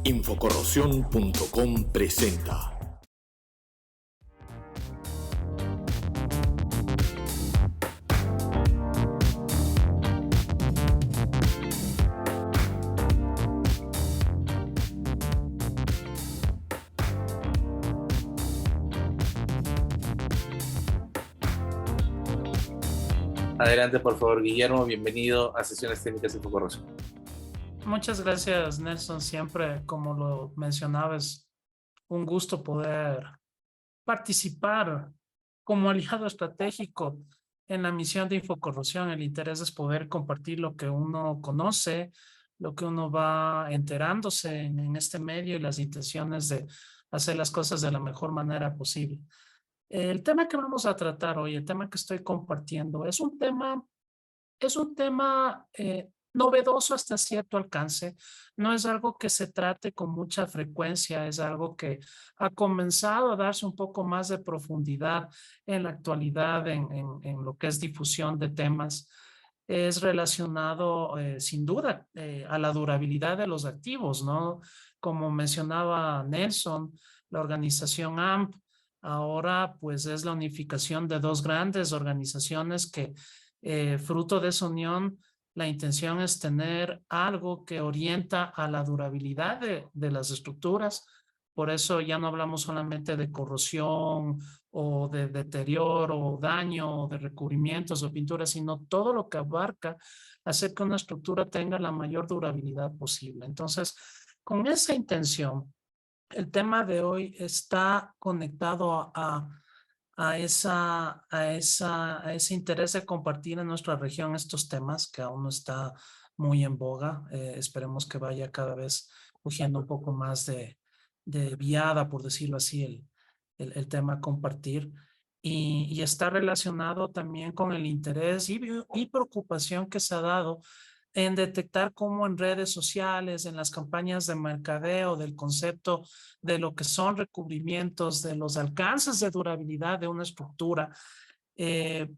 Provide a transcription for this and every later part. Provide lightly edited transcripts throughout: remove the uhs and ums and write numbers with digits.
Infocorrosión.com presenta. Adelante, por favor, Guillermo. Bienvenido a Sesiones Técnicas Infocorrosión. Muchas gracias, Nelson. Siempre, como lo mencionaba, es un gusto poder participar como aliado estratégico en la misión de Infocorrosión. El interés es poder compartir lo que uno conoce, lo que uno va enterándose en este medio y las intenciones de hacer las cosas de la mejor manera posible. El tema que vamos a tratar hoy, el tema que estoy compartiendo, es un tema novedoso hasta cierto alcance. No es algo que se trate con mucha frecuencia, es algo que ha comenzado a darse un poco más de profundidad en la actualidad en lo que es difusión de temas. Es relacionado sin duda a la durabilidad de los activos, ¿no? Como mencionaba Nelson, la organización AMP ahora pues es la unificación de dos grandes organizaciones que fruto de esa unión, la intención es tener algo que orienta a la durabilidad de las estructuras. Por eso ya no hablamos solamente de corrosión o de deterioro o daño o de recubrimientos o pinturas, sino todo lo que abarca hacer que una estructura tenga la mayor durabilidad posible. Entonces, con esa intención, el tema de hoy está conectado a ese interés de compartir en nuestra región estos temas que aún no está muy en boga. Esperemos que vaya cada vez cogiendo un poco más de viada, por decirlo así, el tema a compartir. Y está relacionado también con el interés y preocupación que se ha dado en detectar cómo en redes sociales, en las campañas de mercadeo, del concepto de lo que son recubrimientos, de los alcances de durabilidad de una estructura, eh,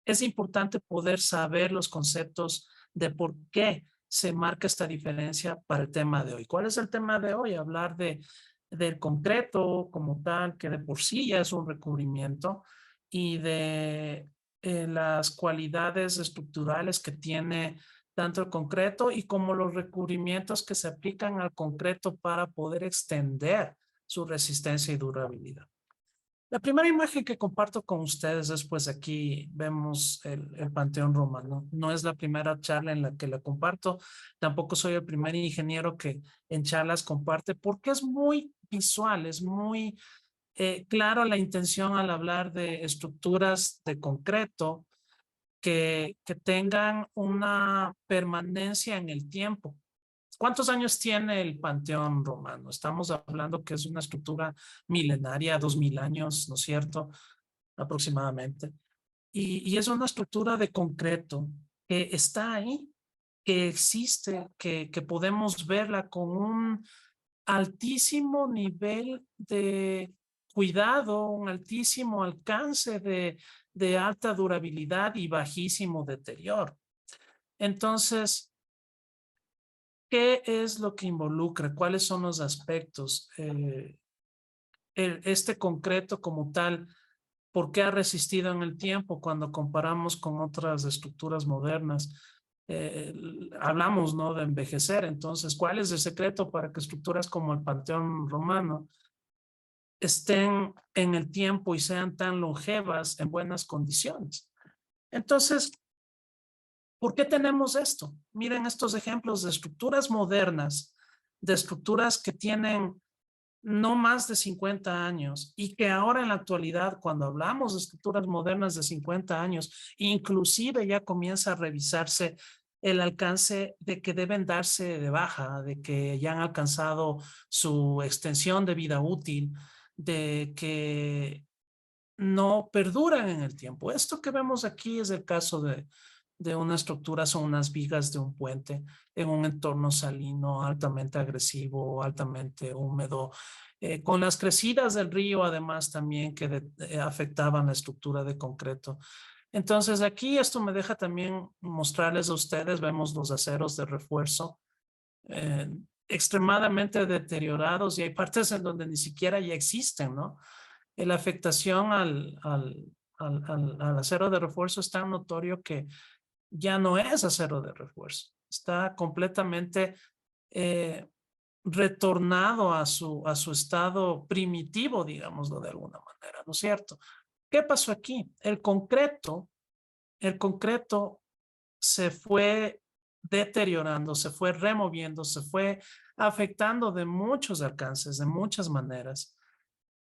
es importante poder saber los conceptos de por qué se marca esta diferencia para el tema de hoy. ¿Cuál es el tema de hoy? Hablar del concreto como tal, que de por sí ya es un recubrimiento, y de las cualidades estructurales que tiene tanto el concreto y como los recubrimientos que se aplican al concreto para poder extender su resistencia y durabilidad. La primera imagen que comparto con ustedes es, pues aquí vemos el Panteón Romano. No es la primera charla en la que la comparto, tampoco soy el primer ingeniero que en charlas comparte, porque es muy visual, es muy claro la intención al hablar de estructuras de concreto que tengan una permanencia en el tiempo. ¿Cuántos años tiene el Panteón Romano? Estamos hablando que es una estructura milenaria, 2000 años, ¿no es cierto? Aproximadamente. Y es una estructura de concreto que está ahí, que existe, que podemos verla con un altísimo nivel de cuidado, un altísimo alcance de alta durabilidad y bajísimo deterioro. Entonces, ¿qué es lo que involucra? ¿Cuáles son los aspectos? Este concreto como tal, ¿por qué ha resistido en el tiempo cuando comparamos con otras estructuras modernas? Hablamos, ¿no?, de envejecer. Entonces, ¿cuál es el secreto para que estructuras como el Panteón Romano estén en el tiempo y sean tan longevas en buenas condiciones? Entonces, ¿por qué tenemos esto? Miren estos ejemplos de estructuras modernas, de estructuras que tienen no más de 50 años y que ahora en la actualidad, cuando hablamos de estructuras modernas de 50 años, inclusive ya comienza a revisarse el alcance de que deben darse de baja, de que ya han alcanzado su extensión de vida útil, de que no perduran en el tiempo. Esto que vemos aquí es el caso de una estructura, son unas vigas de un puente en un entorno salino altamente agresivo, altamente húmedo, con las crecidas del río además también que afectaban la estructura de concreto. Entonces aquí esto me deja también mostrarles a ustedes, vemos los aceros de refuerzo, extremadamente deteriorados y hay partes en donde ni siquiera ya existen, ¿no? La afectación al acero de refuerzo es tan notorio que ya no es acero de refuerzo. Está completamente retornado a su estado primitivo, digámoslo de alguna manera, ¿no es cierto? ¿Qué pasó aquí? El concreto se fue deteriorando, se fue removiendo, se fue afectando de muchos alcances, de muchas maneras.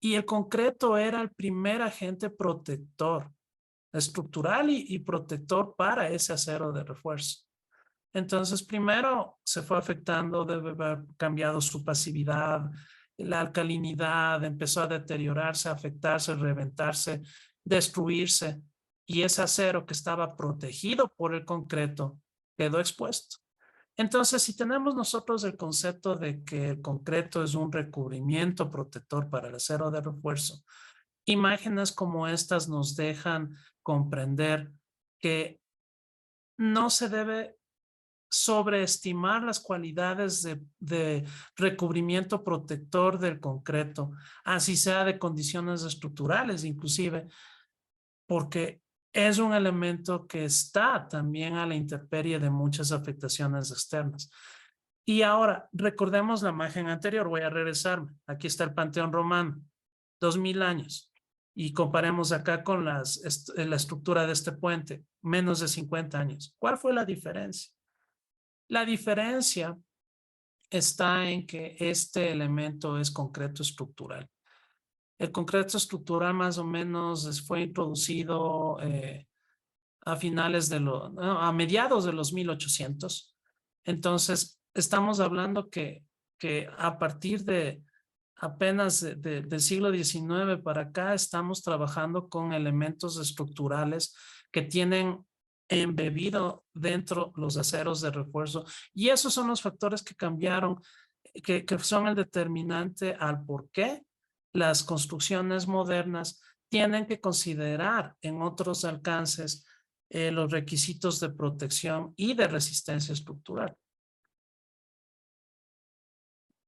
Y el concreto era el primer agente protector estructural y protector para ese acero de refuerzo. Entonces, primero se fue afectando, debe haber cambiado su pasividad, la alcalinidad empezó a deteriorarse, a afectarse, reventarse, destruirse, y ese acero que estaba protegido por el concreto quedó expuesto. Entonces, si tenemos nosotros el concepto de que el concreto es un recubrimiento protector para el acero de refuerzo, imágenes como estas nos dejan comprender que no se debe sobreestimar las cualidades de recubrimiento protector del concreto, así sea de condiciones estructurales inclusive, porque es un elemento que está también a la intemperie de muchas afectaciones externas. Y ahora, recordemos la imagen anterior, voy a regresarme. Aquí está el Panteón Romano, 2000 años. Y comparemos acá con la estructura de este puente, menos de 50 años. ¿Cuál fue la diferencia? La diferencia está en que este elemento es concreto estructural. El concreto estructural más o menos fue introducido a a mediados de los 1800. Entonces, estamos hablando que a partir de apenas del siglo XIX para acá estamos trabajando con elementos estructurales que tienen embebido dentro los aceros de refuerzo. Y esos son los factores que cambiaron, que son el determinante al por qué las construcciones modernas tienen que considerar en otros alcances los requisitos de protección y de resistencia estructural.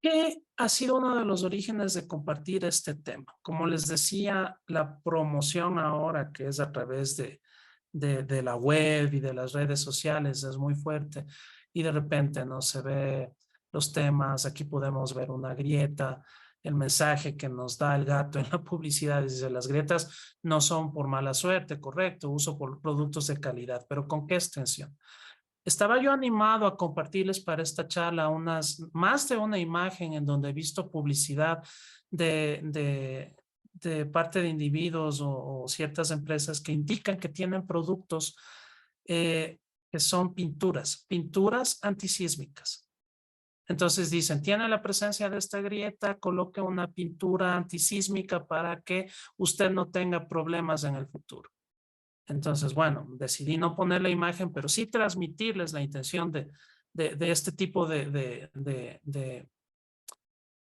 ¿Qué ha sido uno de los orígenes de compartir este tema? Como les decía, la promoción ahora, que es a través de la web y de las redes sociales, es muy fuerte y de repente no se ve los temas. Aquí podemos ver una grieta, el mensaje que nos da el gato en la publicidad dice: las grietas no son por mala suerte, correcto, uso por productos de calidad, pero ¿con qué extensión? Estaba yo animado a compartirles para esta charla más de una imagen en donde he visto publicidad de parte de individuos o ciertas empresas que indican que tienen productos que son pinturas antisísmicas. Entonces dicen, tiene la presencia de esta grieta, coloque una pintura antisísmica para que usted no tenga problemas en el futuro. Entonces, bueno, decidí no poner la imagen, pero sí transmitirles la intención de este tipo de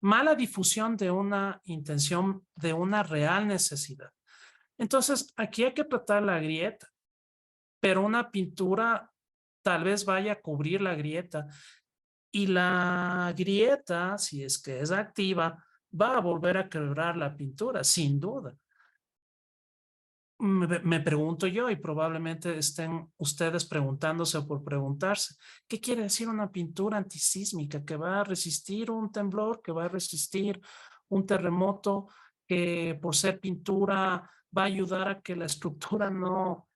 mala difusión de una intención, de una real necesidad. Entonces, aquí hay que tratar la grieta, pero una pintura tal vez vaya a cubrir la grieta y la grieta, si es que es activa, va a volver a quebrar la pintura, sin duda. Me pregunto yo, y probablemente estén ustedes preguntándose o por preguntarse, ¿qué quiere decir una pintura antisísmica? ¿Que va a resistir un temblor, que va a resistir un terremoto, que por ser pintura va a ayudar a que la estructura no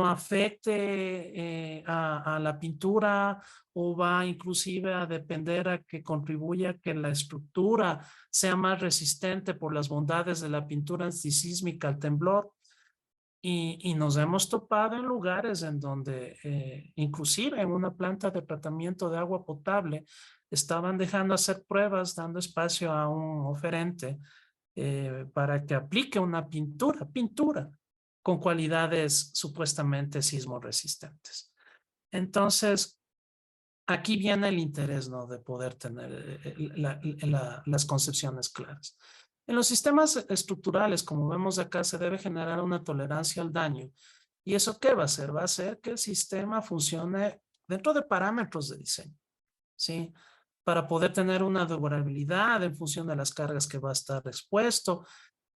afecte a la pintura, o va inclusive a depender a que contribuya a que la estructura sea más resistente por las bondades de la pintura antisísmica al temblor? Y nos hemos topado en lugares en donde, inclusive en una planta de tratamiento de agua potable, estaban dejando hacer pruebas, dando espacio a un oferente para que aplique una pintura con cualidades supuestamente sismo resistentes. Entonces, aquí viene el interés, ¿no?, de poder tener las concepciones claras. En los sistemas estructurales, como vemos acá, se debe generar una tolerancia al daño. ¿Y eso qué va a hacer? Va a hacer que el sistema funcione dentro de parámetros de diseño, ¿sí? para poder tener una durabilidad en función de las cargas que va a estar expuesto.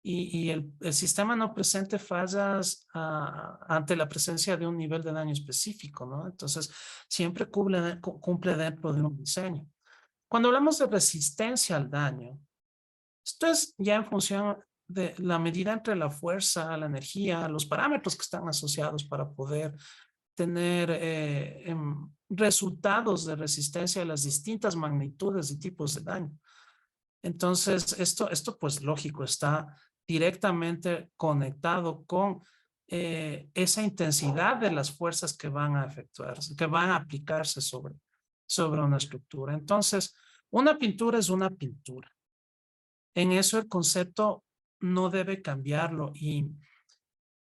Y el sistema no presente fallas ante la presencia de un nivel de daño específico, ¿no? Entonces, siempre cumple dentro de un diseño. Cuando hablamos de resistencia al daño, esto es ya en función de la medida entre la fuerza, la energía, los parámetros que están asociados para poder tener resultados de resistencia a las distintas magnitudes y tipos de daño. Entonces, esto pues lógico, está directamente conectado con esa intensidad de las fuerzas que van a efectuarse, que van a aplicarse sobre una estructura. Entonces, una pintura es una pintura. En eso el concepto no debe cambiarlo y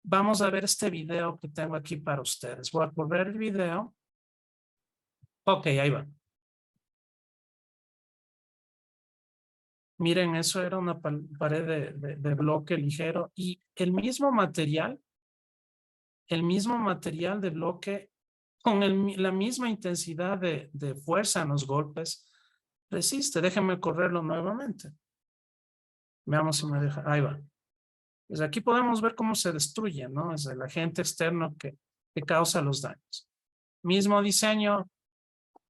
vamos a ver este video que tengo aquí para ustedes. Voy a volver el video. Ok, ahí va. Miren, eso era una pared de bloque ligero y el mismo material de bloque con la misma intensidad de fuerza en los golpes resiste. Déjenme correrlo nuevamente. Veamos si me deja. Ahí va. Pues aquí podemos ver cómo se destruye, ¿no? Es el agente externo que causa los daños. Mismo diseño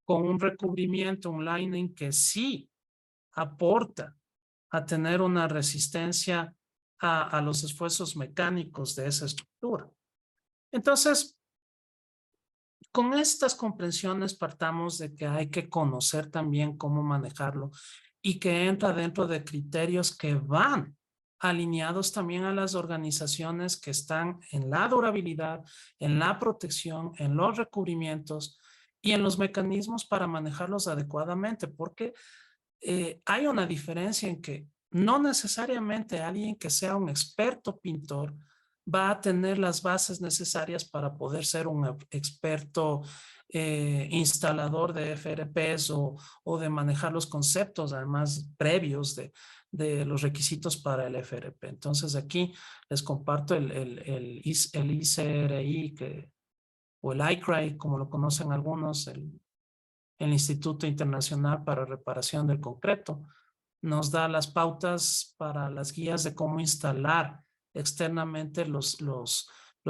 con un recubrimiento, un lining que sí aporta a tener una resistencia a los esfuerzos mecánicos de esa estructura. Entonces, con estas comprensiones partamos de que hay que conocer también cómo manejarlo y que entra dentro de criterios que van alineados también a las organizaciones que están en la durabilidad, en la protección, en los recubrimientos y en los mecanismos para manejarlos adecuadamente, porque hay una diferencia en que no necesariamente alguien que sea un experto pintor va a tener las bases necesarias para poder ser un experto instalador de FRPs o de manejar los conceptos, además previos de los requisitos para el FRP. Entonces aquí les comparto el ICRI o el ICRI, como lo conocen algunos, el Instituto Internacional para Reparación del Concreto. Nos da las pautas para las guías de cómo instalar externamente los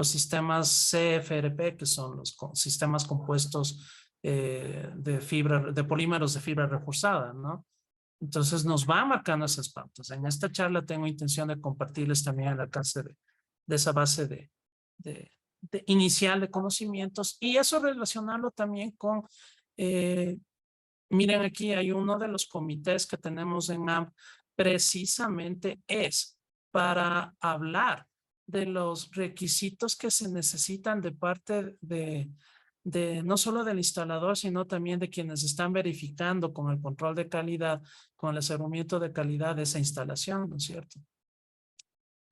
sistemas CFRP, que son los sistemas compuestos de polímeros de fibra reforzada, ¿no? Entonces nos va marcando esas pautas. En esta charla tengo intención de compartirles también el alcance de esa base inicial de conocimientos y eso relacionarlo también con miren aquí hay uno de los comités que tenemos en AMP, precisamente es para hablar de los requisitos que se necesitan de parte de no solo del instalador, sino también de quienes están verificando con el control de calidad, con el aseguramiento de calidad de esa instalación, ¿no es cierto?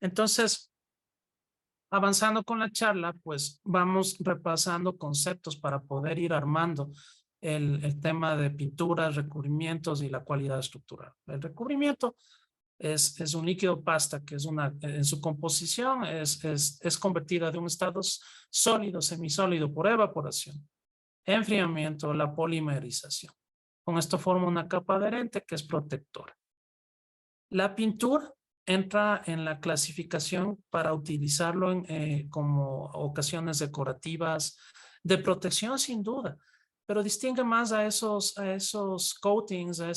Entonces, avanzando con la charla, pues vamos repasando conceptos para poder ir armando el tema de pinturas, recubrimientos y la cualidad estructural. El recubrimiento es un líquido pasta que en su composición es convertida de un estado sólido, semisólido por evaporación, enfriamiento, la polimerización. Con esto forma una capa adherente que es protectora. La pintura entra en la clasificación para utilizarlo como ocasiones decorativas, de protección sin duda, pero distingue más a esos coatings, a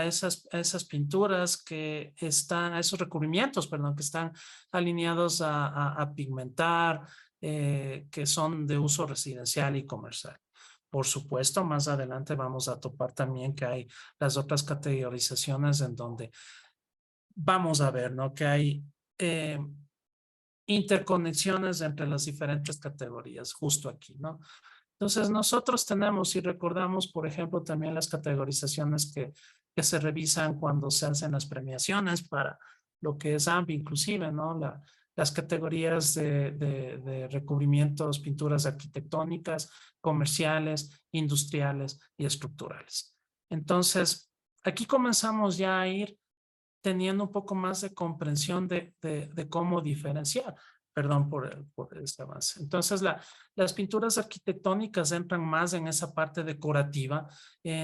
esas pinturas que están, a esos recubrimientos, perdón, que están alineados a pigmentar, que son de uso residencial y comercial. Por supuesto, más adelante vamos a topar también que hay las otras categorizaciones en donde vamos a ver, ¿no? Que hay interconexiones entre las diferentes categorías justo aquí, ¿no? Entonces nosotros tenemos y recordamos, por ejemplo, también las categorizaciones que se revisan cuando se hacen las premiaciones para lo que es AMP inclusive, ¿no? Las categorías de recubrimientos, pinturas arquitectónicas, comerciales, industriales y estructurales. Entonces, aquí comenzamos ya a ir teniendo un poco más de comprensión de cómo diferenciar. Perdón por este avance. Entonces, las pinturas arquitectónicas entran más en esa parte decorativa,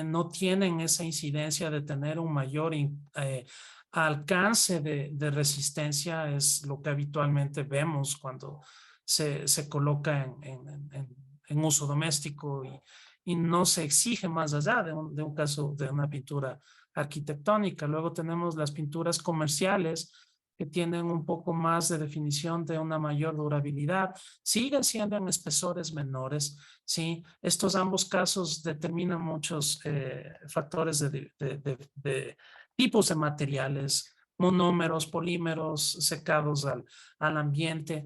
no tienen esa incidencia de tener un mayor alcance de resistencia, es lo que habitualmente vemos cuando se coloca en uso doméstico y no se exige más allá de un caso de una pintura arquitectónica. Luego tenemos las pinturas comerciales, que tienen un poco más de definición de una mayor durabilidad, siguen siendo en espesores menores, ¿sí? Estos ambos casos determinan muchos factores de tipos de materiales, monómeros, polímeros secados al ambiente.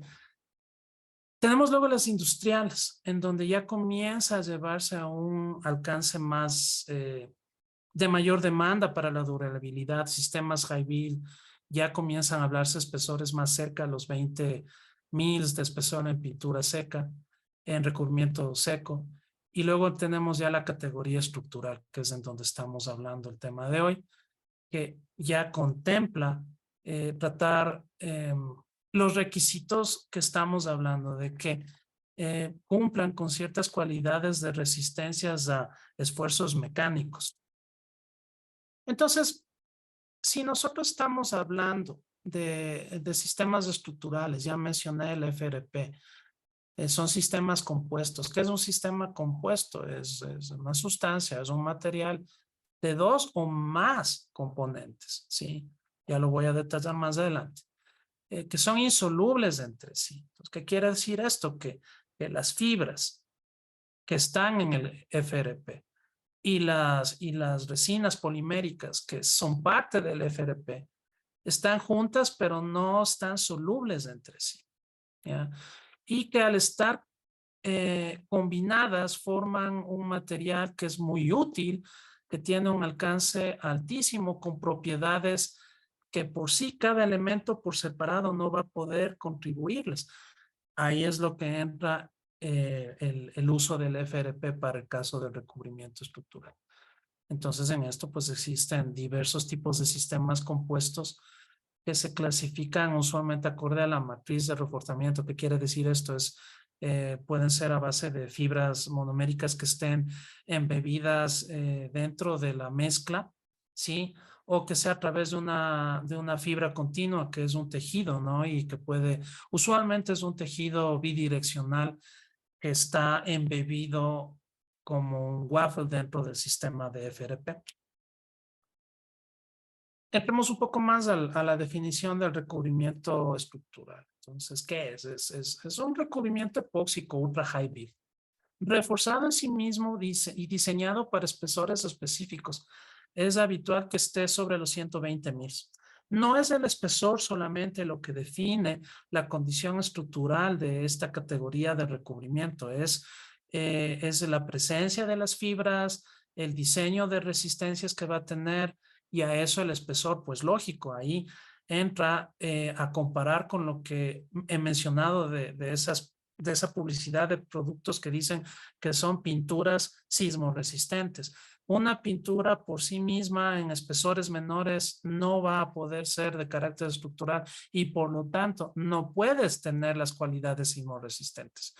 Tenemos luego las industriales, en donde ya comienza a llevarse a un alcance más de mayor demanda para la durabilidad. Sistemas High-Bil ya comienzan a hablarse espesores más cerca a los 20 mils de espesor en pintura seca, en recubrimiento seco. Y luego tenemos ya la categoría estructural, que es en donde estamos hablando el tema de hoy, que ya contempla tratar los requisitos que estamos hablando, de que cumplan con ciertas cualidades de resistencias a esfuerzos mecánicos. Entonces, si nosotros estamos hablando de sistemas estructurales, ya mencioné el FRP, son sistemas compuestos. ¿Qué es un sistema compuesto? Es una sustancia, es un material de dos o más componentes, ¿sí? Ya lo voy a detallar más adelante, que son insolubles entre sí. Entonces, ¿qué quiere decir esto? Que las fibras que están en el FRP y las resinas poliméricas que son parte del FRP están juntas, pero no están solubles entre sí, ¿ya? Y que al estar combinadas forman un material que es muy útil, que tiene un alcance altísimo con propiedades que por sí cada elemento por separado no va a poder contribuirles. Ahí es lo que entra el uso del FRP para el caso del recubrimiento estructural. Entonces, en esto pues existen diversos tipos de sistemas compuestos que se clasifican usualmente acorde a la matriz de reforzamiento. ¿Qué quiere decir esto? Pueden ser a base de fibras monoméricas que estén embebidas dentro de la mezcla, ¿sí? O que sea a través de una fibra continua, que es un tejido, ¿no? Y que usualmente es un tejido bidireccional que está embebido como un waffle dentro del sistema de FRP. Entremos un poco más a la definición del recubrimiento estructural. Entonces, ¿qué es? Es un recubrimiento epóxico ultra high build, reforzado en sí mismo y diseñado para espesores específicos. Es habitual que esté sobre los 120 mils. No es el espesor solamente lo que define la condición estructural de esta categoría de recubrimiento, es la presencia de las fibras, el diseño de resistencias que va a tener, y a eso el espesor, pues lógico, ahí entra a comparar con lo que he mencionado de esa publicidad de productos que dicen que son pinturas sismoresistentes. Una pintura por sí misma en espesores menores no va a poder ser de carácter estructural y por lo tanto no puedes tener las cualidades sismoresistentes.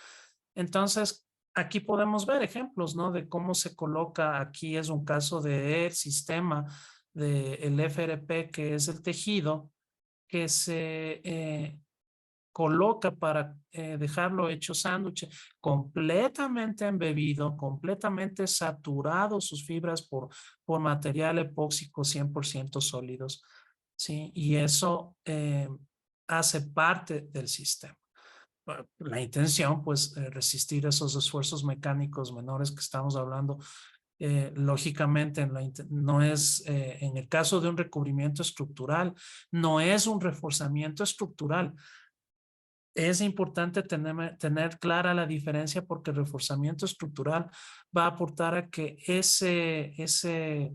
Entonces, aquí podemos ver ejemplos, ¿no? De cómo se coloca. Aquí es un caso del sistema del FRP, que es el tejido que se coloca para dejarlo hecho sándwich, completamente embebido, completamente saturado sus fibras por material epóxico 100% sólidos, ¿sí? Y eso hace parte del sistema. La intención, pues, resistir esos esfuerzos mecánicos menores que estamos hablando. Lógicamente no es, en el caso de un recubrimiento estructural, no es un reforzamiento estructural. Es importante tener clara la diferencia, porque el reforzamiento estructural va a aportar a que ese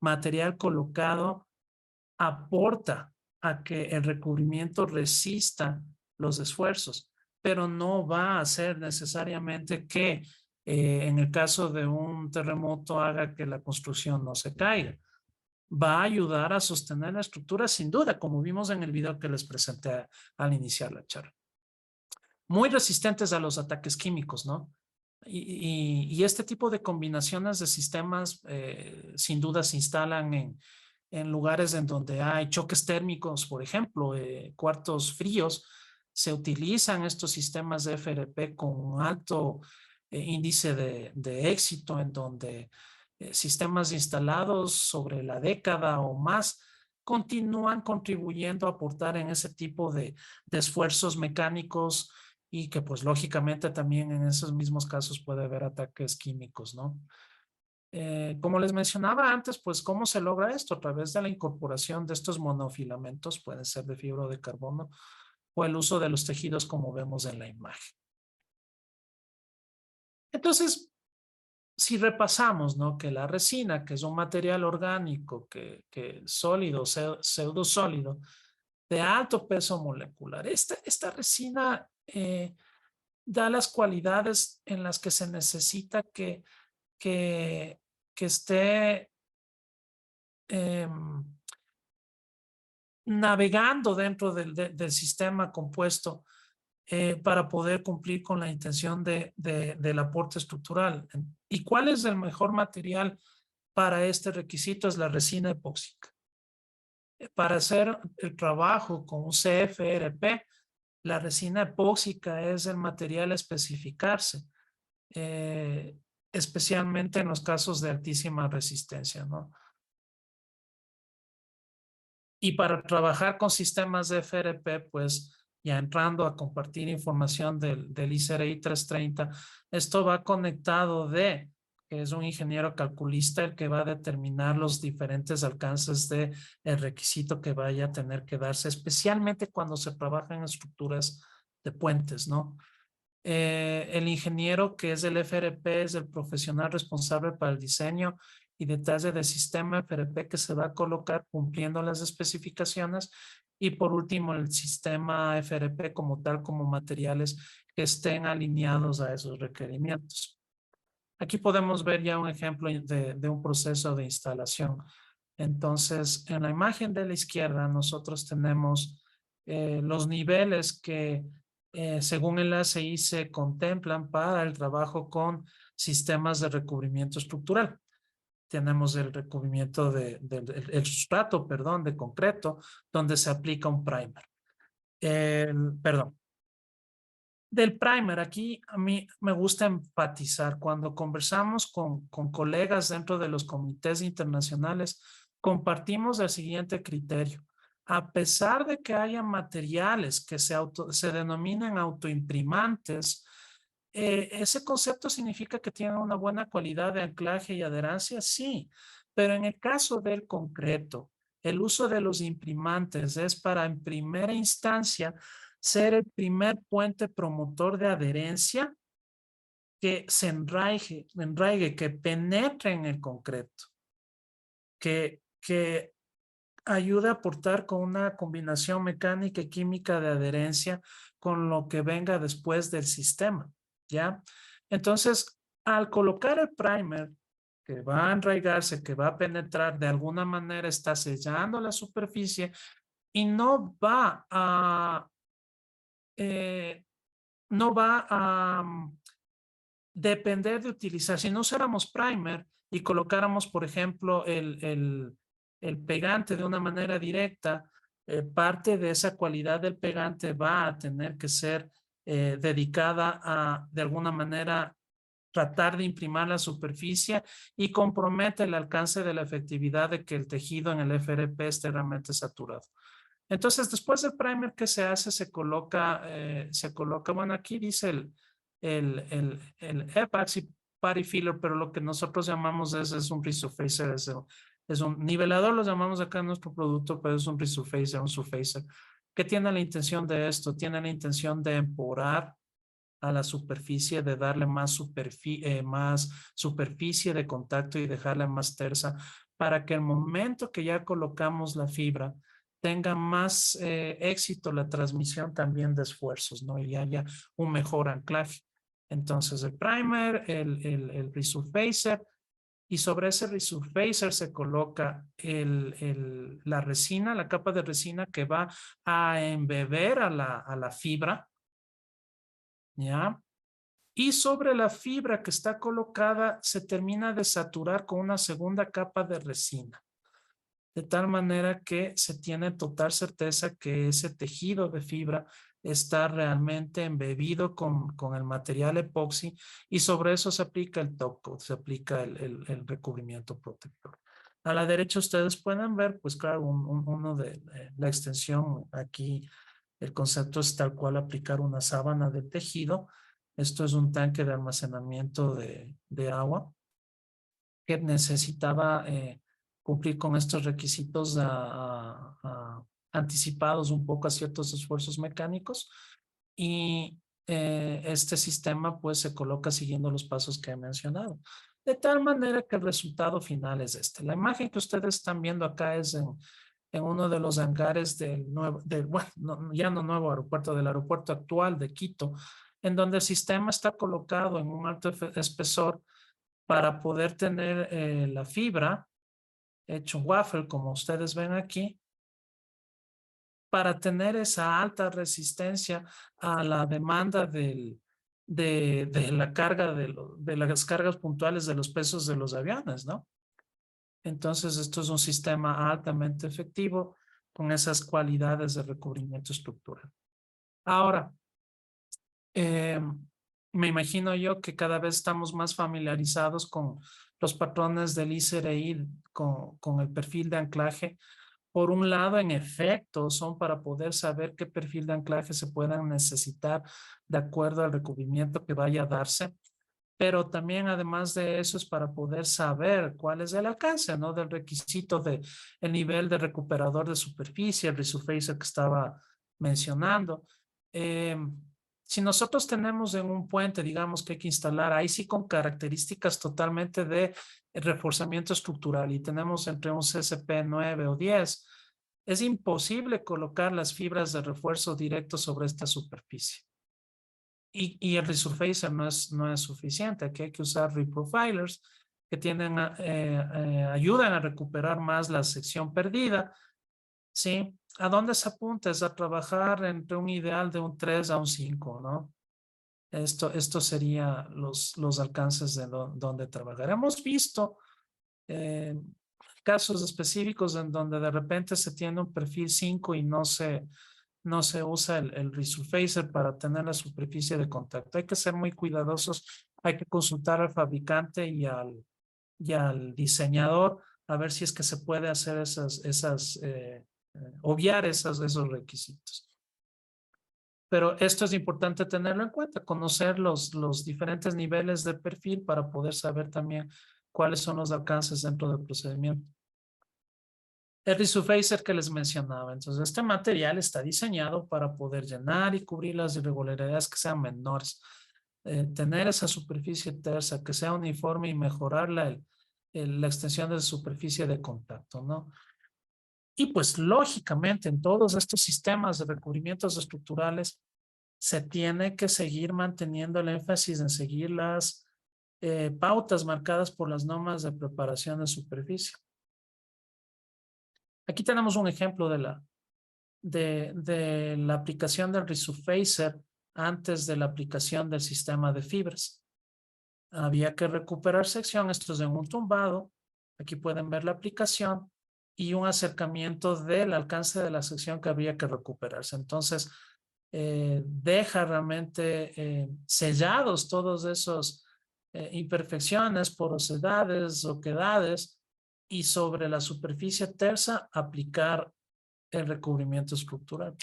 material colocado aporta a que el recubrimiento resista los esfuerzos, pero no va a hacer necesariamente que en el caso de un terremoto haga que la construcción no se caiga. Va a ayudar a sostener la estructura sin duda, como vimos en el video que les presenté al iniciar la charla. muy resistentes a los ataques químicos, ¿no? Y este tipo de combinaciones de sistemas sin duda se instalan en lugares en donde hay choques térmicos, por ejemplo, cuartos fríos. Se utilizan estos sistemas de FRP con un alto índice de éxito, en donde sistemas instalados sobre la década o más continúan contribuyendo a aportar en ese tipo de esfuerzos mecánicos, y que pues lógicamente también en esos mismos casos puede haber ataques químicos, ¿no? Como les mencionaba antes, pues ¿cómo se logra esto? A través de la incorporación de estos monofilamentos, pueden ser de fibra de carbono, o el uso de los tejidos como vemos en la imagen. Entonces, si repasamos, ¿no? Que la resina, que es un material orgánico, que sólido, pseudosólido, de alto peso molecular, esta resina da las cualidades en las que se necesita que, que esté navegando dentro del sistema compuesto para poder cumplir con la intención del aporte estructural. ¿Y cuál es el mejor material para este requisito? Es la resina epóxica. Para hacer el trabajo con un CFRP, la resina epóxica es el material a especificarse, especialmente en los casos de altísima resistencia, ¿no? Y para trabajar con sistemas de FRP, pues ya entrando a compartir información del ICRI 330, esto va conectado que es un ingeniero calculista el que va a determinar los diferentes alcances del requisito que vaya a tener que darse, especialmente cuando se trabaja en estructuras de puentes, ¿no? El ingeniero que es el FRP es el profesional responsable para el diseño y detalle del sistema FRP que se va a colocar cumpliendo las especificaciones, y por último el sistema FRP como tal, como materiales que estén alineados a esos requerimientos. Aquí podemos ver ya un ejemplo de un proceso de instalación. Entonces, en la imagen de la izquierda nosotros tenemos los niveles que según el ACI se contemplan para el trabajo con sistemas de recubrimiento estructural. Tenemos el recubrimiento el sustrato, perdón, de concreto, donde se aplica un primer. Perdón. Del primer, aquí a mí me gusta enfatizar, cuando conversamos con colegas dentro de los comités internacionales, compartimos el siguiente criterio. A pesar de que haya materiales que se denominan autoimprimantes, ese concepto significa que tienen una buena cualidad de anclaje y adherencia, sí, pero en el caso del concreto, el uso de los imprimantes es para, en primera instancia, ser el primer puente promotor de adherencia que se enraigue, que penetre en el concreto, que ayude a aportar con una combinación mecánica y química de adherencia con lo que venga después del sistema, ¿ya? Entonces, al colocar el primer, que va a enraigarse, que va a penetrar, de alguna manera está sellando la superficie y no va a depender de utilizar. Si no usáramos primer y colocáramos, por ejemplo, el pegante de una manera directa, parte de esa cualidad del pegante va a tener que ser dedicada a, de alguna manera, tratar de imprimir la superficie, y compromete el alcance de la efectividad de que el tejido en el FRP esté realmente saturado. Entonces, después del primer que se hace, se coloca, bueno, aquí dice el epoxy putty filler, pero lo que nosotros llamamos es un resurfacer, es un nivelador, lo llamamos acá en nuestro producto, pero es un resurfacer, un surfacer. ¿Qué tiene la intención de esto? Tiene la intención de emporar a la superficie, de darle más superficie de contacto y dejarla más tersa, para que el momento que ya colocamos la fibra tenga más éxito la transmisión también de esfuerzos, ¿no? Y haya un mejor anclaje. Entonces el primer, el resurfacer, y sobre ese resurfacer se coloca la resina, la capa de resina que va a embeber a la fibra, ¿ya? Y sobre la fibra que está colocada se termina de saturar con una segunda capa de resina, de tal manera que se tiene total certeza que ese tejido de fibra está realmente embebido con el material epoxi, y sobre eso se aplica el top coat, se aplica el recubrimiento protector. A la derecha ustedes pueden ver, pues claro, uno de la extensión aquí. El concepto es tal cual aplicar una sábana de tejido. Esto es un tanque de almacenamiento de agua que necesitaba cumplir con estos requisitos anticipados un poco a ciertos esfuerzos mecánicos, y este sistema pues se coloca siguiendo los pasos que he mencionado. De tal manera que el resultado final es este. La imagen que ustedes están viendo acá es en uno de los hangares bueno, ya no nuevo aeropuerto, del aeropuerto actual de Quito, en donde el sistema está colocado en un alto espesor para poder tener la fibra hecho waffle, como ustedes ven aquí, para tener esa alta resistencia a la demanda de la carga de las cargas puntuales de los pesos de los aviones, ¿no? Entonces, esto es un sistema altamente efectivo con esas cualidades de recubrimiento estructural. Ahora, me imagino yo que cada vez estamos más familiarizados con los patrones del ICRI, con el perfil de anclaje. Por un lado, en efecto, son para poder saber qué perfil de anclaje se puedan necesitar de acuerdo al recubrimiento que vaya a darse, pero también además de eso es para poder saber cuál es el alcance, ¿no? Del requisito de el nivel de recuperador de superficie, el resurfacer que estaba mencionando. Si nosotros tenemos en un puente, digamos, que hay que instalar, ahí sí con características totalmente de reforzamiento estructural, y tenemos entre un CSP 9 o 10, es imposible colocar las fibras de refuerzo directo sobre esta superficie. Y el resurfacer no es suficiente. Aquí hay que usar reprofilers que ayudan a recuperar más la sección perdida, ¿sí? ¿A dónde se apunta? Es a trabajar entre un ideal de un 3 a un 5, ¿no? Esto sería los alcances de donde trabajar. Hemos visto casos específicos en donde de repente se tiene un perfil 5 y no se usa el resurfacer para tener la superficie de contacto. Hay que ser muy cuidadosos, hay que consultar al fabricante y al diseñador a ver si es que se puede hacer obviar esos requisitos. Pero esto es importante tenerlo en cuenta, conocer los diferentes niveles de perfil para poder saber también cuáles son los alcances dentro del procedimiento. El resurfacer que les mencionaba. Entonces, este material está diseñado para poder llenar y cubrir las irregularidades que sean menores. Tener esa superficie tersa que sea uniforme y mejorar la extensión de superficie de contacto, ¿no? Y pues, lógicamente, en todos estos sistemas de recubrimientos estructurales se tiene que seguir manteniendo el énfasis en seguir las pautas marcadas por las normas de preparación de superficie. Aquí tenemos un ejemplo de la aplicación del resurfacer antes de la aplicación del sistema de fibras. Había que recuperar sección, esto es en un tumbado. Aquí pueden ver la aplicación y un acercamiento del alcance de la sección que habría que recuperarse. Entonces, deja realmente sellados todos esos imperfecciones, porosidades, oquedades, y sobre la superficie tersa aplicar el recubrimiento estructural.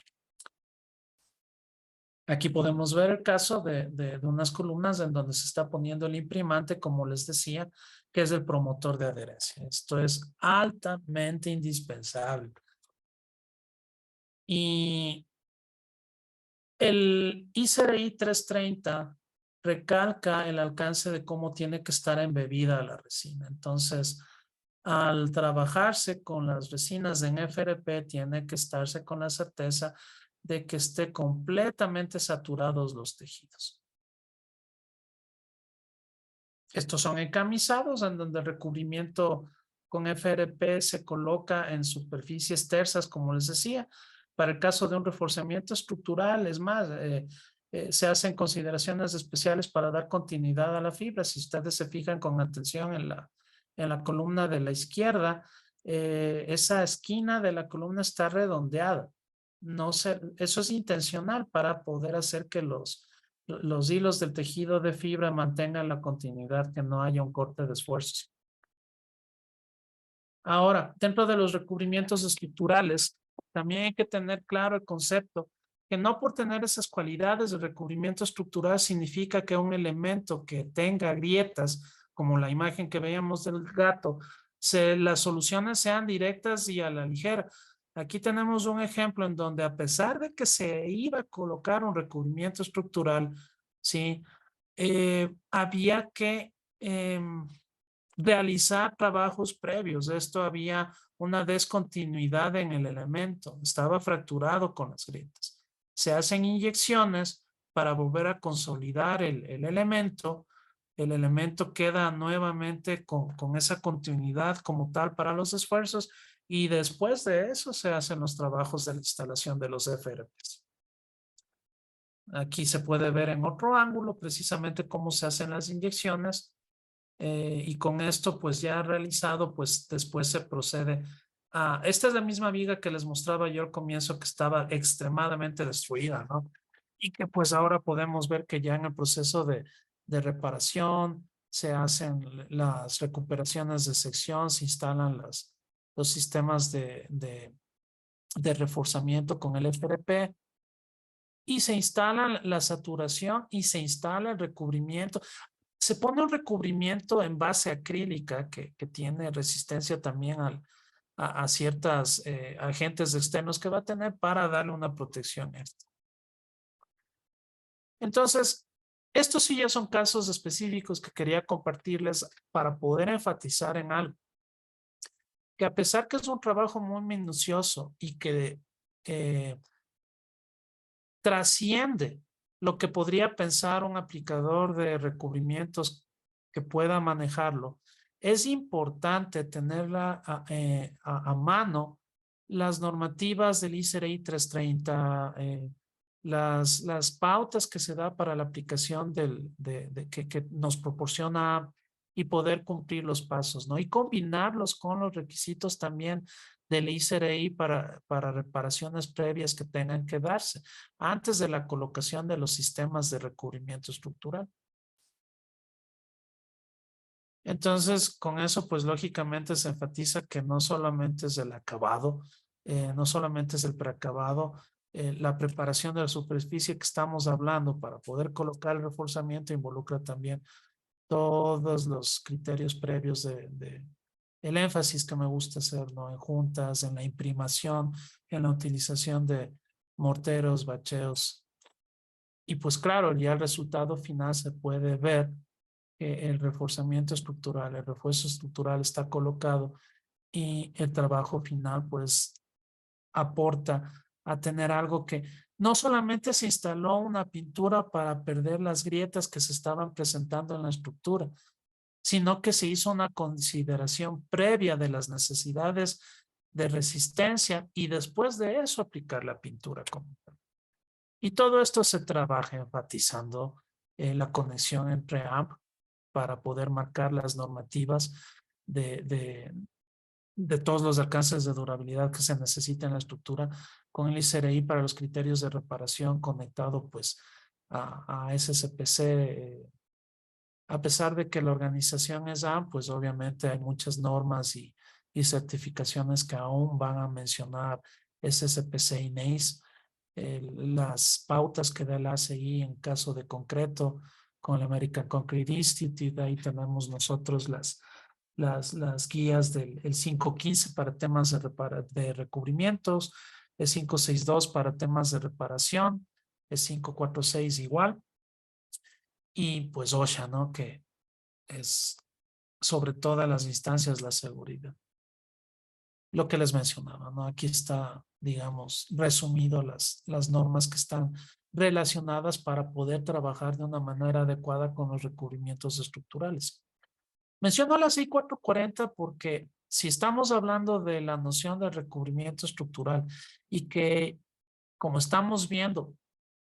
Aquí podemos ver el caso de unas columnas en donde se está poniendo el imprimante, como les decía, que es el promotor de adherencia. Esto es altamente indispensable. Y el ICRI 330 recalca el alcance de cómo tiene que estar embebida la resina. Entonces, al trabajarse con las resinas en FRP, tiene que estarse con la certeza de que esté completamente saturados los tejidos. Estos son encamisados en donde el recubrimiento con FRP se coloca en superficies tersas, como les decía. Para el caso de un reforzamiento estructural, es más, se hacen consideraciones especiales para dar continuidad a la fibra. Si ustedes se fijan con atención en la columna de la izquierda, esa esquina de la columna está redondeada. No se, eso es intencional para poder hacer que los hilos del tejido de fibra mantengan la continuidad, que no haya un corte de esfuerzos. Ahora, dentro de los recubrimientos estructurales, también hay que tener claro el concepto que no por tener esas cualidades de recubrimiento estructural significa que un elemento que tenga grietas, como la imagen que veíamos del gato, las soluciones sean directas y a la ligera. Aquí tenemos un ejemplo en donde a pesar de que se iba a colocar un recubrimiento estructural, ¿sí? Había que realizar trabajos previos. Esto había una descontinuidad en el elemento, estaba fracturado con las grietas. Se hacen inyecciones para volver a consolidar el elemento. El elemento queda nuevamente con esa continuidad como tal para los esfuerzos y después de eso se hacen los trabajos de la instalación de los FRPs. Aquí se puede ver en otro ángulo precisamente cómo se hacen las inyecciones. Y con esto pues ya realizado pues después se procede a, esta es la misma viga que les mostraba yo al comienzo que estaba extremadamente destruida, ¿no? Y que pues ahora podemos ver que ya en el proceso de reparación se hacen las recuperaciones de sección, se instalan los sistemas de reforzamiento con el FRP y se instala la saturación y se instala el recubrimiento. Se pone un recubrimiento en base acrílica que tiene resistencia también a ciertos agentes externos que va a tener para darle una protección extra. Entonces, estos sí ya son casos específicos que quería compartirles para poder enfatizar en algo. Que a pesar que es un trabajo muy minucioso y que trasciende lo que podría pensar un aplicador de recubrimientos que pueda manejarlo, es importante tenerla a mano las normativas del ISRI 330, las pautas que se da para la aplicación que nos proporciona y poder cumplir los pasos, ¿no? Y combinarlos con los requisitos también del ISRI para reparaciones previas que tengan que darse antes de la colocación de los sistemas de recubrimiento estructural. Entonces, con eso, pues lógicamente se enfatiza que no solamente es el acabado, no solamente es el preacabado, la preparación de la superficie que estamos hablando para poder colocar el reforzamiento involucra también todos los criterios previos el énfasis que me gusta hacer, ¿no? En juntas, en la imprimación, en la utilización de morteros, bacheos. Y pues claro, ya el resultado final se puede ver que el reforzamiento estructural, el refuerzo estructural está colocado y el trabajo final pues aporta a tener algo que no solamente se instaló una pintura para perder las grietas que se estaban presentando en la estructura, sino que se hizo una consideración previa de las necesidades de resistencia y después de eso aplicar la pintura como tal. Y todo esto se trabaja enfatizando la conexión entre AMP para poder marcar las normativas de todos los alcances de durabilidad que se necesita en la estructura con el ISRI para los criterios de reparación conectado pues a SSPC. A pesar de que la organización es AMP, pues obviamente hay muchas normas y certificaciones que aún van a mencionar SSPC y NACE, las pautas que da el ACI en caso de concreto con el American Concrete Institute. Ahí tenemos nosotros las guías del 515 para temas de recubrimientos, el 562 para temas de reparación, el 546 igual. Y pues OSHA, ¿no? Que es sobre todas las instancias la seguridad. Lo que les mencionaba, ¿no? Aquí está, digamos, resumido las normas que están relacionadas para poder trabajar de una manera adecuada con los recubrimientos estructurales. Menciono la CI 440 porque si estamos hablando de la noción de recubrimiento estructural y que, como estamos viendo,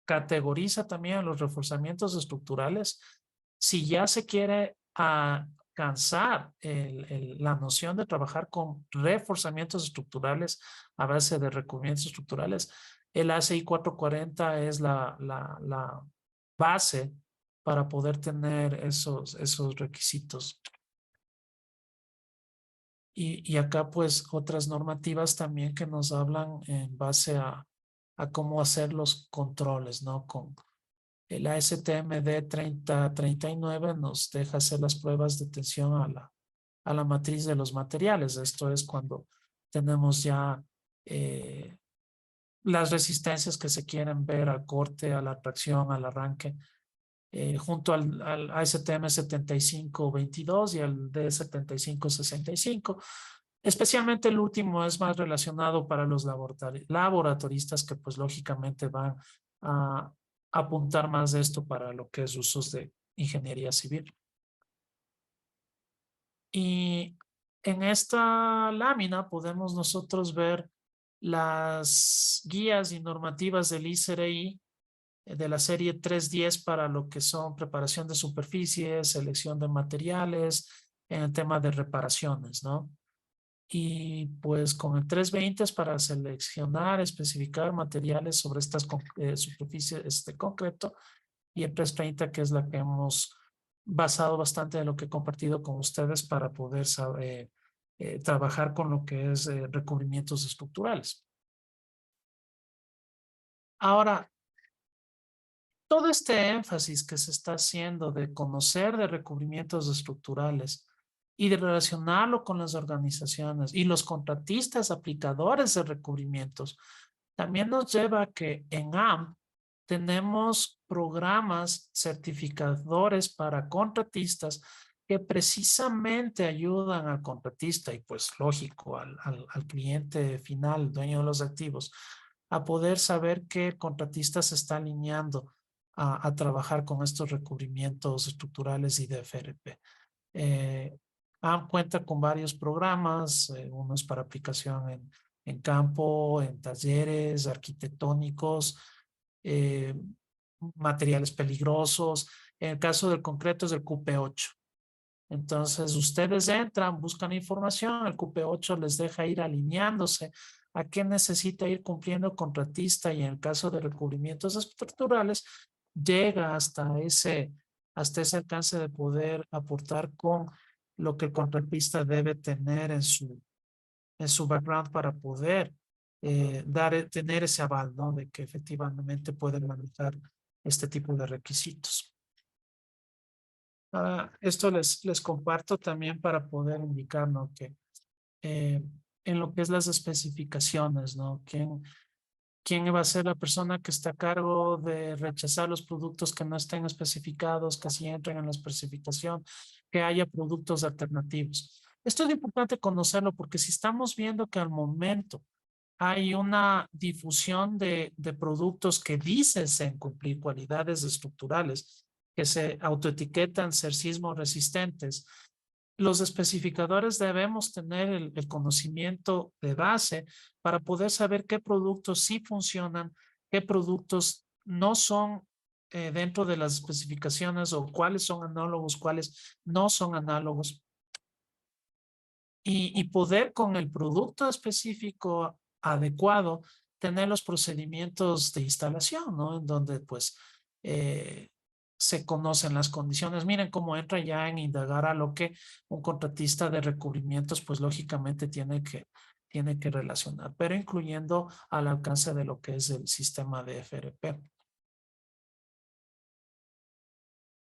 categoriza también los reforzamientos estructurales. Si ya se quiere alcanzar la noción de trabajar con reforzamientos estructurales a base de recubrimientos estructurales, el ACI 440 es la base para poder tener esos requisitos. Y acá pues otras normativas también que nos hablan en base a cómo hacer los controles, ¿no? Con el ASTM D3039 nos deja hacer las pruebas de tensión a la matriz de los materiales. Esto es cuando tenemos ya las resistencias que se quieren ver al corte, a la tracción, al arranque, junto al ASTM 7522 y al D7565. Especialmente el último es más relacionado para los laboratoristas que pues lógicamente van a apuntar más de esto para lo que es usos de ingeniería civil. Y en esta lámina podemos nosotros ver las guías y normativas del ICRI de la serie 310 para lo que son preparación de superficies, selección de materiales, en el tema de reparaciones, ¿no? Y pues con el 320 es para seleccionar, especificar materiales sobre estas superficies de concreto, y el 330 que es la que hemos basado bastante de lo que he compartido con ustedes para poder saber, trabajar con lo que es recubrimientos estructurales. Ahora, todo este énfasis que se está haciendo de conocer de recubrimientos estructurales y de relacionarlo con las organizaciones y los contratistas aplicadores de recubrimientos, también nos lleva a que en AMP tenemos programas certificadores para contratistas que precisamente ayudan al contratista y pues lógico al cliente final, dueño de los activos, a poder saber que el contratista se está alineando a trabajar con estos recubrimientos estructurales y de FRP. AMP cuenta con varios programas, uno es para aplicación en campo, en talleres arquitectónicos, materiales peligrosos. En el caso del concreto es el QP8. Entonces ustedes entran, buscan información, el QP8 les deja ir alineándose a qué necesita ir cumpliendo el contratista, y en el caso de recubrimientos estructurales llega hasta ese alcance de poder aportar con lo que el contratista debe tener en su background para poder tener ese aval, ¿no? De que efectivamente pueden manejar este tipo de requisitos. Esto les comparto también para poder indicar, ¿no? Que en lo que es las especificaciones, ¿no? ¿Quién va a ser la persona que está a cargo de rechazar los productos que no estén especificados, que sí entren en la especificación, que haya productos alternativos? Esto es importante conocerlo porque si estamos viendo que al momento hay una difusión de productos que dicen cumplir cualidades estructurales, que se autoetiquetan ser sismo resistentes, los especificadores debemos tener el conocimiento de base para poder saber qué productos sí funcionan, qué productos no son dentro de las especificaciones, o cuáles son análogos, cuáles no son análogos. Y poder con el producto específico adecuado tener los procedimientos de instalación, ¿no? En donde pues se conocen las condiciones. Miren cómo entra ya en indagar a lo que un contratista de recubrimientos pues lógicamente tiene que relacionar, pero incluyendo al alcance de lo que es el sistema de FRP.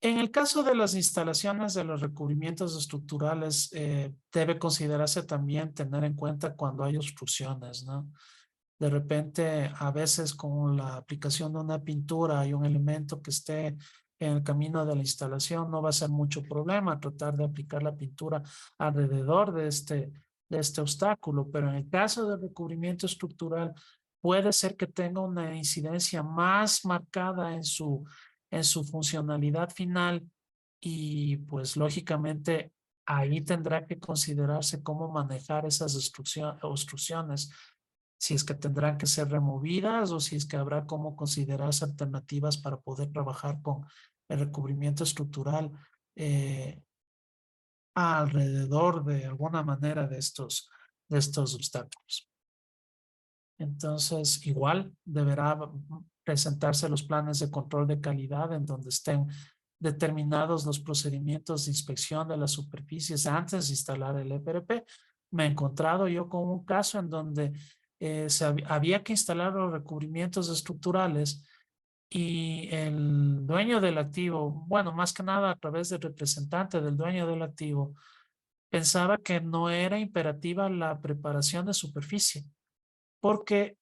En el caso de las instalaciones de los recubrimientos estructurales, debe considerarse también tener en cuenta cuando hay obstrucciones, ¿no? De repente, a veces con la aplicación de una pintura hay un elemento que esté en el camino de la instalación, no va a ser mucho problema tratar de aplicar la pintura alrededor de este obstáculo, pero en el caso del recubrimiento estructural puede ser que tenga una incidencia más marcada en su funcionalidad final, y pues lógicamente ahí tendrá que considerarse cómo manejar esas obstrucciones si es que tendrán que ser removidas o si es que habrá cómo considerarse alternativas para poder trabajar con el recubrimiento estructural alrededor de alguna manera de estos obstáculos. Entonces, igual deberá presentarse los planes de control de calidad en donde estén determinados los procedimientos de inspección de las superficies antes de instalar el EPRP. Me he encontrado yo con un caso en donde había que instalar los recubrimientos estructurales y el dueño del activo, bueno, más que nada a través del representante del dueño del activo, pensaba que no era imperativa la preparación de superficie, porque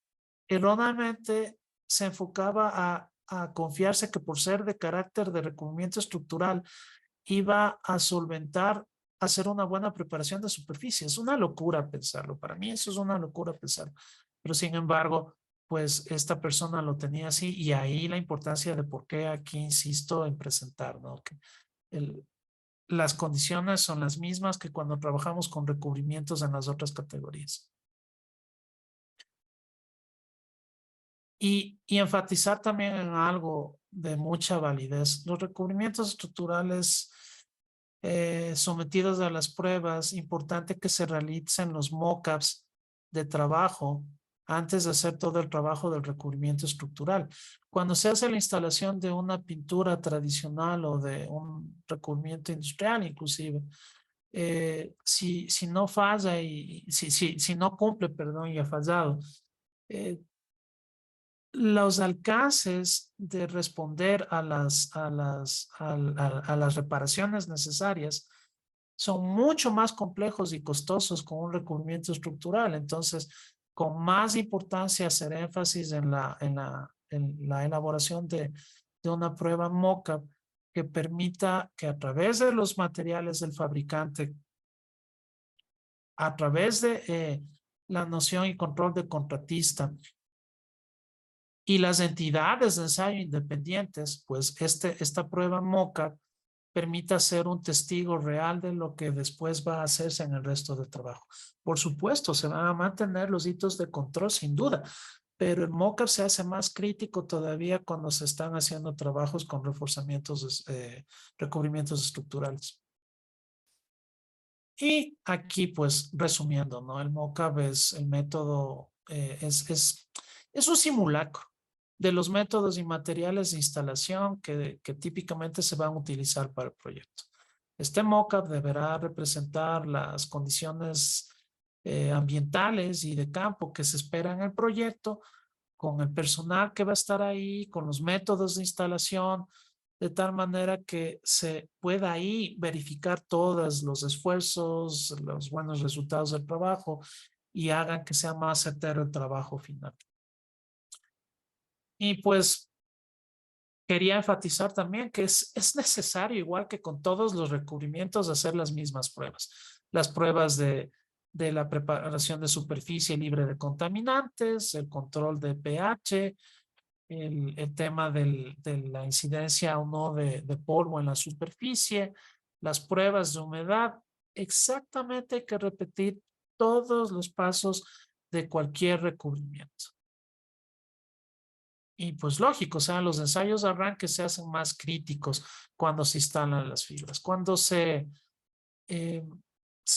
erróneamente se enfocaba a confiarse que por ser de carácter de recubrimiento estructural iba a solventar hacer una buena preparación de superficie. Es una locura pensarlo. Para mí eso es una locura pensarlo. Pero sin embargo, pues esta persona lo tenía así y ahí la importancia de por qué aquí insisto en presentar, ¿no? Que las condiciones son las mismas que cuando trabajamos con recubrimientos en las otras categorías. Y enfatizar también en algo de mucha validez. Los recubrimientos estructurales sometidos a las pruebas, importante que se realicen los mock-ups de trabajo antes de hacer todo el trabajo del recubrimiento estructural. Cuando se hace la instalación de una pintura tradicional o de un recubrimiento industrial inclusive, si no falla y si no cumple, perdón, y ha fallado, los alcances de responder a las reparaciones necesarias son mucho más complejos y costosos con un recubrimiento estructural. Entonces, con más importancia hacer énfasis en la elaboración de una prueba mock-up que permita que a través de los materiales del fabricante, a través de la noción y control de contratista, y las entidades de ensayo independientes, pues esta prueba MOCA permita ser un testigo real de lo que después va a hacerse en el resto del trabajo. Por supuesto, se van a mantener los hitos de control sin duda, pero el MOCA se hace más crítico todavía cuando se están haciendo trabajos con reforzamientos, recubrimientos estructurales. Y aquí, pues, resumiendo, ¿no? El MOCAB es el método, es un simulacro de los métodos y materiales de instalación que típicamente se van a utilizar para el proyecto. Este MOCAB deberá representar las condiciones ambientales y de campo que se espera en el proyecto, con el personal que va a estar ahí, con los métodos de instalación, de tal manera que se pueda ahí verificar todos los esfuerzos, los buenos resultados del trabajo y hagan que sea más certero el trabajo final. Y pues quería enfatizar también que es necesario, igual que con todos los recubrimientos, hacer las mismas pruebas. Las pruebas de la preparación de superficie libre de contaminantes, el control de pH, el tema de la incidencia o no de polvo en la superficie, las pruebas de humedad. Exactamente hay que repetir todos los pasos de cualquier recubrimiento. Y pues lógico, o sea, los ensayos de arranque se hacen más críticos cuando se instalan las fibras. Cuando se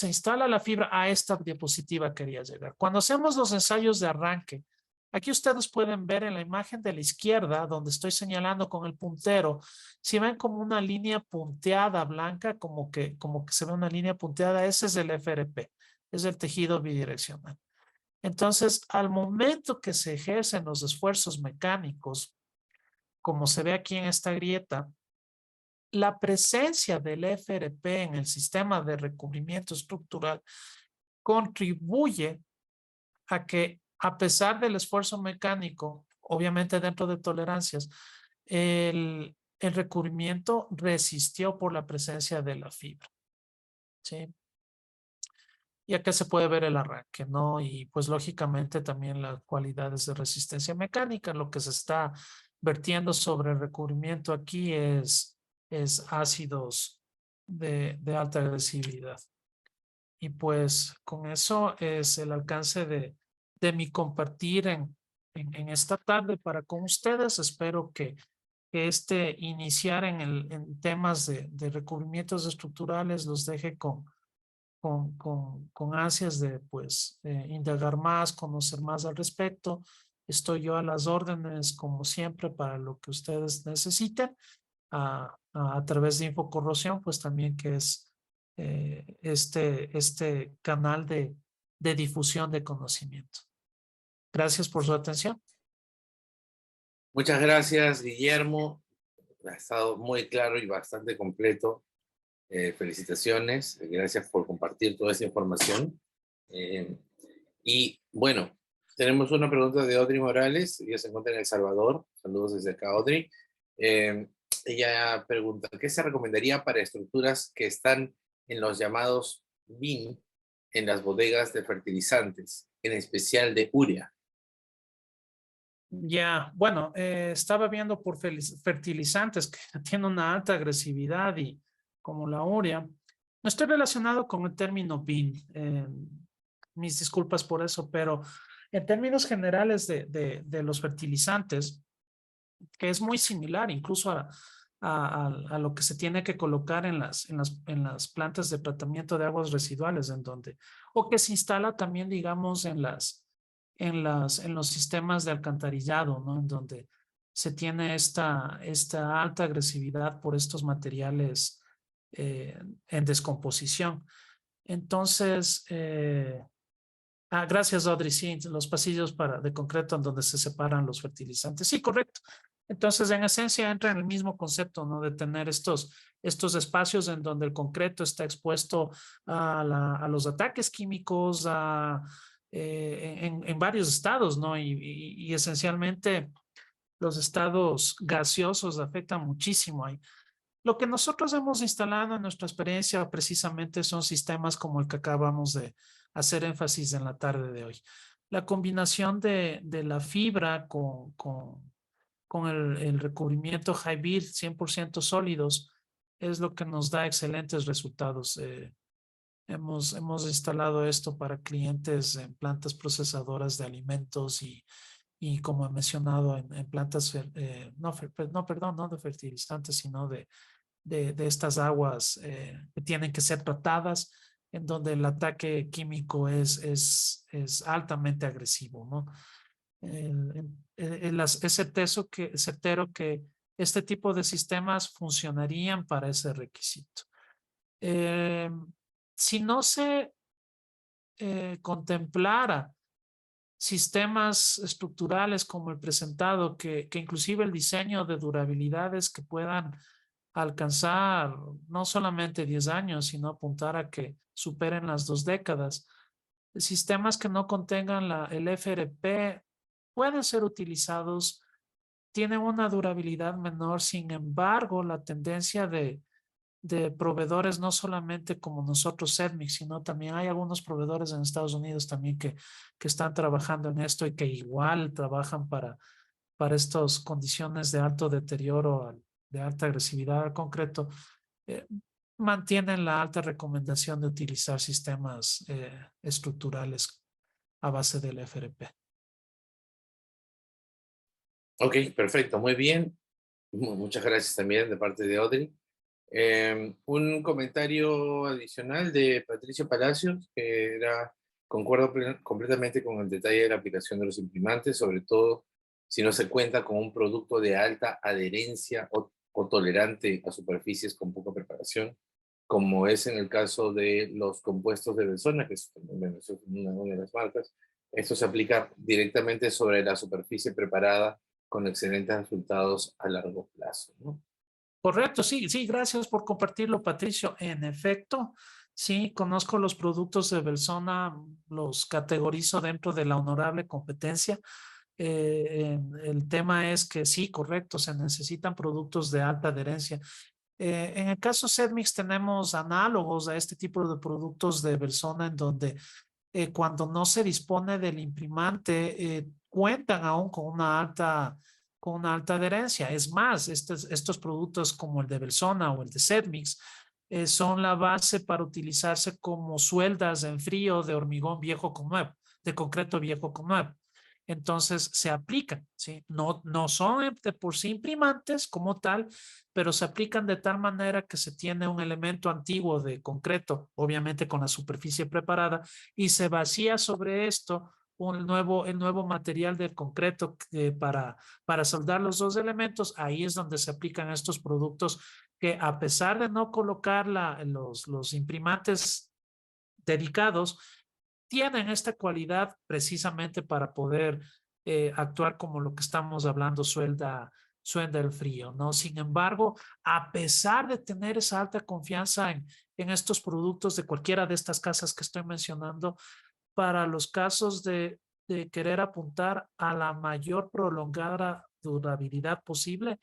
instala la fibra, a esta diapositiva quería llegar. Cuando hacemos los ensayos de arranque, aquí ustedes pueden ver en la imagen de la izquierda, donde estoy señalando con el puntero, si ven como una línea punteada blanca, como que se ve una línea punteada, ese es el FRP, es el tejido bidireccional. Entonces, al momento que se ejercen los esfuerzos mecánicos, como se ve aquí en esta grieta, la presencia del FRP en el sistema de recubrimiento estructural contribuye a que, a pesar del esfuerzo mecánico, obviamente dentro de tolerancias, el recubrimiento resistió por la presencia de la fibra. ¿Sí? Y acá se puede ver el arranque, ¿no? Y pues lógicamente también las cualidades de resistencia mecánica. Lo que se está vertiendo sobre el recubrimiento aquí es ácidos de alta agresividad. Y pues con eso es el alcance de de mi compartir en esta tarde para con ustedes. Espero que iniciar en temas de recubrimientos estructurales los deje con ansias de pues indagar más, conocer más al respecto. Estoy yo a las órdenes, como siempre, para lo que ustedes necesiten, a través de Infocorrosión, pues también que es este canal de difusión de conocimiento. Gracias por su atención. Muchas gracias, Guillermo. Ha estado muy claro y bastante completo. Felicitaciones. Gracias por compartir toda esa información. Y bueno, tenemos una pregunta de Audrey Morales. Ella se encuentra en El Salvador. Saludos desde acá, Audrey. Ella pregunta, ¿qué se recomendaría para estructuras que están en los llamados bin en las bodegas de fertilizantes, en especial de urea? Ya, bueno, estaba viendo por fertilizantes que tienen una alta agresividad y como la urea. No estoy relacionado con el término bin. Mis disculpas por eso, pero en términos generales de los fertilizantes, que es muy similar incluso a lo que se tiene que colocar en las plantas de tratamiento de aguas residuales, o que se instala también, digamos, en los sistemas de alcantarillado, ¿no? En donde se tiene esta alta agresividad por estos materiales en descomposición. Entonces, gracias, Audrey. Sí, los pasillos de concreto en donde se separan los fertilizantes. Sí, correcto. Entonces, en esencia, entra en el mismo concepto, ¿no? De tener estos espacios en donde el concreto está expuesto a los ataques químicos, en varios estados, ¿no? Y esencialmente los estados gaseosos afectan muchísimo ahí. Lo que nosotros hemos instalado en nuestra experiencia precisamente son sistemas como el que acabamos de hacer énfasis en la tarde de hoy. La combinación de la fibra con el recubrimiento Hi-Vid 100% sólidos es lo que nos da excelentes resultados. Hemos instalado esto para clientes en plantas procesadoras de alimentos y como he mencionado, en plantas, no de fertilizantes, sino de estas aguas que tienen que ser tratadas, en donde el ataque químico es altamente agresivo, ¿no? Es certero que este tipo de sistemas funcionarían para ese requisito. Si no se contemplara sistemas estructurales como el presentado, que inclusive el diseño de durabilidades que puedan alcanzar no solamente 10 años, sino apuntar a que superen las 2 décadas. Sistemas que no contengan el FRP pueden ser utilizados, tienen una durabilidad menor. Sin embargo, la tendencia de proveedores, no solamente como nosotros, Sedmix, sino también hay algunos proveedores en Estados Unidos también que están trabajando en esto y que igual trabajan para estas condiciones de alto deterioro, de alta agresividad al concreto, mantienen la alta recomendación de utilizar sistemas estructurales a base del FRP. Ok, perfecto, muy bien. Muchas gracias también de parte de Audrey. Un comentario adicional de Patricio Palacios, que concuerdo completamente con el detalle de la aplicación de los imprimantes, sobre todo si no se cuenta con un producto de alta adherencia o tolerante a superficies con poca preparación, como es en el caso de los compuestos de Belsona, que es una de las marcas. Esto se aplica directamente sobre la superficie preparada con excelentes resultados a largo plazo, ¿no? Correcto, sí, gracias por compartirlo, Patricio. En efecto, sí, conozco los productos de Belsona, los categorizo dentro de la honorable competencia. El tema es que sí, correcto, se necesitan productos de alta adherencia. En el caso Sedmix tenemos análogos a este tipo de productos de Belsona en donde cuando no se dispone del imprimante, cuentan aún con una alta adherencia. Es más, estos productos como el de Belsona o el de Sedmix son la base para utilizarse como sueldas en frío de hormigón viejo con nuevo. de concreto viejo con nuevo. Entonces se aplican, ¿sí? No son de por sí imprimantes como tal, pero se aplican de tal manera que se tiene un elemento antiguo de concreto, obviamente con la superficie preparada, y se vacía sobre esto el nuevo material del concreto para soldar los dos elementos. Ahí es donde se aplican estos productos que, a pesar de no colocar los imprimantes dedicados, tienen esta cualidad precisamente para poder actuar como lo que estamos hablando, suelda el frío, ¿no? Sin embargo, a pesar de tener esa alta confianza en estos productos de cualquiera de estas casas que estoy mencionando, para los casos de querer apuntar a la mayor prolongada durabilidad posible,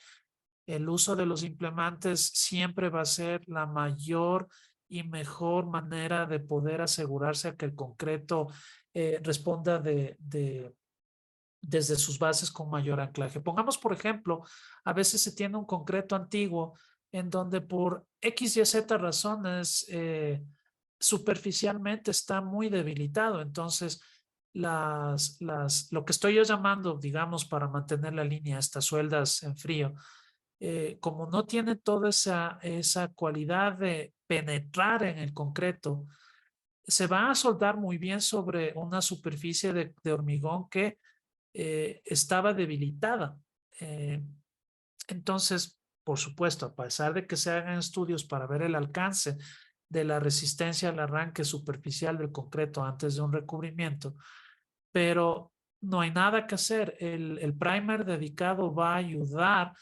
el uso de los implementos siempre va a ser la mayor y mejor manera de poder asegurarse a que el concreto responda desde sus bases con mayor anclaje. Pongamos, por ejemplo, a veces se tiene un concreto antiguo en donde por X y Z razones superficialmente está muy debilitado. Entonces, lo que estoy yo llamando, digamos, para mantener la línea, estas sueldas en frío, como no tiene toda esa cualidad de penetrar en el concreto, se va a soldar muy bien sobre una superficie de hormigón que estaba debilitada. Eh, entonces, por supuesto, a pesar de que se hagan estudios para ver el alcance de la resistencia al arranque superficial del concreto antes de un recubrimiento, pero no hay nada que hacer. El primer dedicado va a ayudar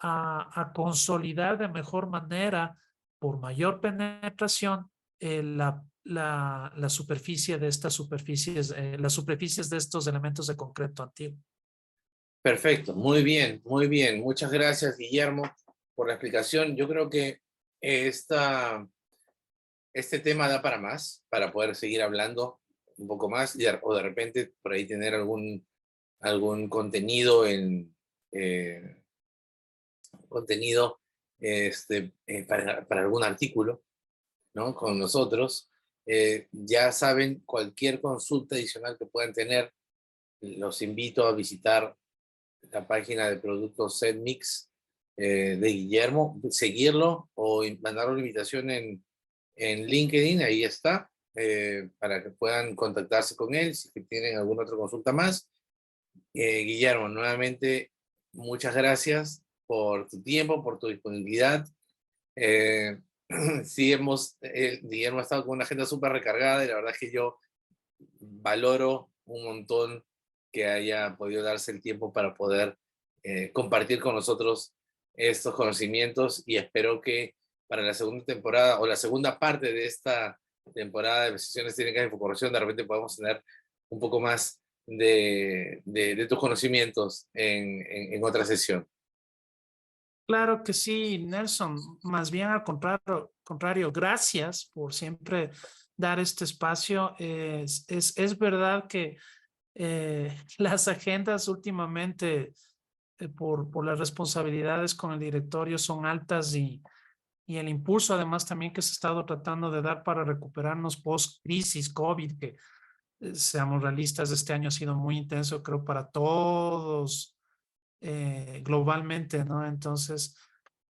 a consolidar de mejor manera, por mayor penetración, la superficie de estas superficies, las superficies de estos elementos de concreto antiguo. Perfecto, muy bien, muy bien. Muchas gracias, Guillermo, por la explicación. Yo creo que este tema da para más, para poder seguir hablando un poco más o de repente por ahí tener algún contenido contenido para algún artículo, ¿no? Con nosotros. Ya saben, cualquier consulta adicional que puedan tener, los invito a visitar la página de productos ZenMix de Guillermo, seguirlo o mandar una invitación en LinkedIn, ahí está, para que puedan contactarse con él si tienen alguna otra consulta más. Guillermo, nuevamente, muchas gracias por tu tiempo, por tu disponibilidad. Sí, Guillermo ha estado con una agenda súper recargada y la verdad es que yo valoro un montón que haya podido darse el tiempo para poder compartir con nosotros estos conocimientos, y espero que para la segunda temporada o la segunda parte de esta temporada de Sesiones Técnicas de Infocorrección de repente podamos tener un poco más de tus conocimientos en otra sesión. Claro que sí, Nelson. Más bien al contrario, gracias por siempre dar este espacio. Es verdad que las agendas últimamente, por las responsabilidades con el directorio, son altas y el impulso además también que se ha estado tratando de dar para recuperarnos post-crisis COVID, que seamos realistas, este año ha sido muy intenso, creo, para todos globalmente, ¿no? Entonces,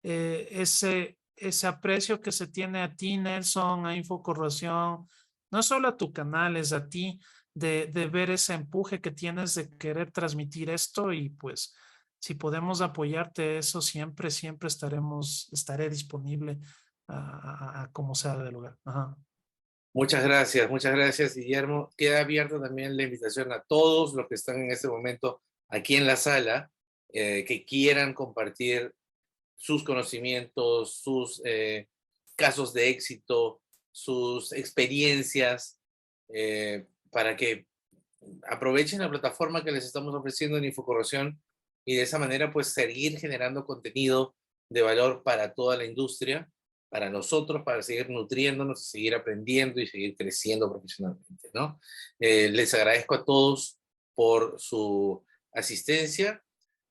ese aprecio que se tiene a ti, Nelson, a Infocorrosión, no solo a tu canal, es a ti, de ver ese empuje que tienes de querer transmitir esto, y pues si podemos apoyarte eso, siempre estaré disponible a como sea de lugar. Ajá. Muchas gracias, Guillermo. Queda abierta también la invitación a todos los que están en este momento aquí en la sala, que quieran compartir sus conocimientos, sus casos de éxito, sus experiencias, para que aprovechen la plataforma que les estamos ofreciendo en Infocorrosión y de esa manera pues seguir generando contenido de valor para toda la industria, para nosotros, para seguir nutriéndonos, seguir aprendiendo y seguir creciendo profesionalmente, ¿no? Les agradezco a todos por su asistencia,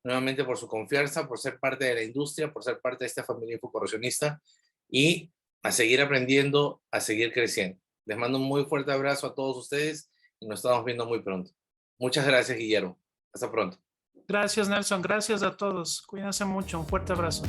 nuevamente por su confianza, por ser parte de la industria, por ser parte de esta familia infocorrosionista, y a seguir aprendiendo, a seguir creciendo. Les mando un muy fuerte abrazo a todos ustedes Nos estamos viendo muy pronto. Muchas gracias, Guillermo. Hasta pronto. Gracias, Nelson. Gracias a todos. Cuídense mucho. Un fuerte abrazo.